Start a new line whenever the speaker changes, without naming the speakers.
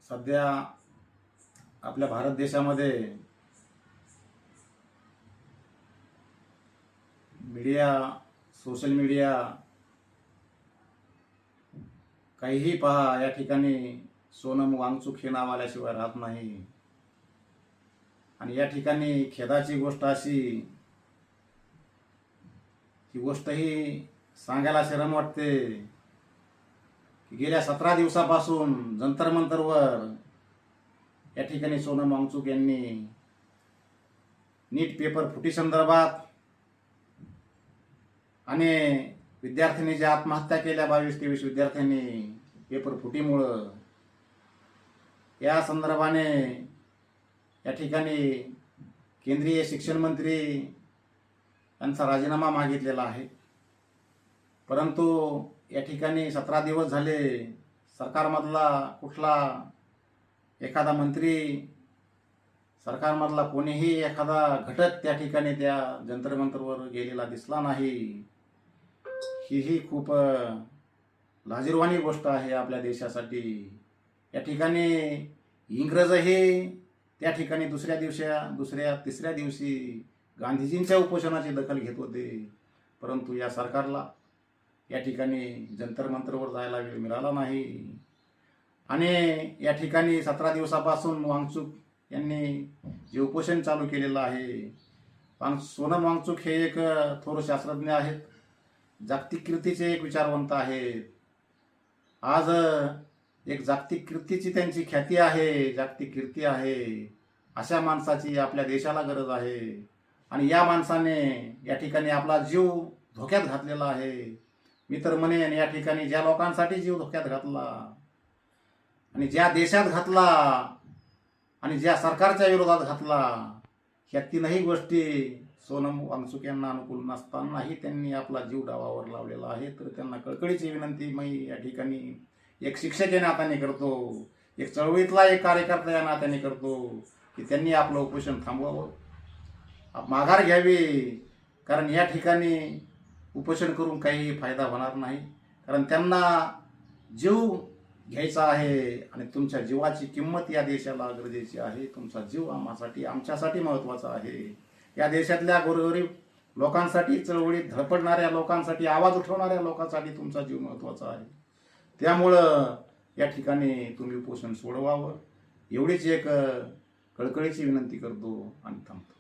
सध्या आपल्या भारत देशामध्ये मीडिया, सोशल मीडिया काहीही पहा, या ठिकाणी सोनम वांगचुक हे नाव आल्याशिवाय राहत नाही. आणि या ठिकाणी खेदाची गोष्ट अशी, ही गोष्ट ही सांगायला शरम वाटते की गेल्या 17 दिवसापासून जंतर मंतरवर या ठिकाणी सोनम वांगचुक यांनी नीट पेपर फुटी संदर्भात आणि विद्यार्थ्यांनी ज्या आत्महत्या केल्या 22-23 विद्यार्थ्यांनी पेपर फुटीमुळं, या संदर्भाने या ठिकाणी केंद्रीय शिक्षण मंत्री यांचा राजीनामा मागितलेला आहे. परंतु या ठिकाणी 17 दिवस झाले सरकारमधला कुठला एखादा मंत्री, सरकारमधला कोणीही एखादा घटक त्या ठिकाणी त्या जंतर मंतरवर गेलेला दिसला नाही. ही खूप लाजिरवाणी गोष्ट आहे आपल्या देशासाठी. या ठिकाणी इंग्रजही त्या ठिकाणी तिसऱ्या दिवशी गांधीजींच्या उपोषणाची दखल घेत होते. परंतु या सरकारला या ठिकाणी जंतर मंतरवर जायला वेळ मिळाला नाही. आणि या ठिकाणी 17 दिवसापासून वांगचुक यांनी जे उपोषण चालू केलेलं आहे, सोनम वांगचुक हे एक थोर शास्त्रज्ञ आहेत, जागतिक कीर्तीचे एक विचारवंत आहेत. आज एक जागतिक कीर्तीची त्यांची ख्याती आहे, जागतिक कीर्ती आहे. अशा माणसाची आपल्या देशाला गरज आहे. आणि या माणसाने या ठिकाणी आपला जीव धोक्यात घातलेला आहे. मी तर म्हणेन, या ठिकाणी ज्या लोकांसाठी जीव धोक्यात घातला आणि ज्या देशात घातला आणि ज्या सरकारच्या विरोधात घातला, ह्या तीनही गोष्टी सोनम वांगचुक यांना अनुकूल नसतानाही त्यांनी आपला जीव डावावर लावलेला आहे. तर त्यांना कळकळीची विनंती मी या ठिकाणी एक शिक्षक या नात्याने करतो, एक चळवळीतला एक कार्यकर्ता या नात्याने करतो की त्यांनी आपलं उपोषण थांबवावं, माघार घ्यावी. कारण या ठिकाणी उपोषण करून काही फायदा होणार नाही. कारण त्यांना जीव घ्यायचा आहे आणि तुमच्या जीवाची किंमत या देशाला गरजेची आहे. तुमचा जीव आमच्यासाठी महत्त्वाचा आहे. या देशातल्या गोरगरीब लोकांसाठी, चळवळीत धडपडणाऱ्या लोकांसाठी, आवाज उठवणाऱ्या लोकांसाठी तुमचा जीव महत्त्वाचा आहे. त्यामुळं या ठिकाणी तुम्ही उपोषण सोडवावं, एवढीच एक कळकळीची विनंती करतो आणि थांबतो.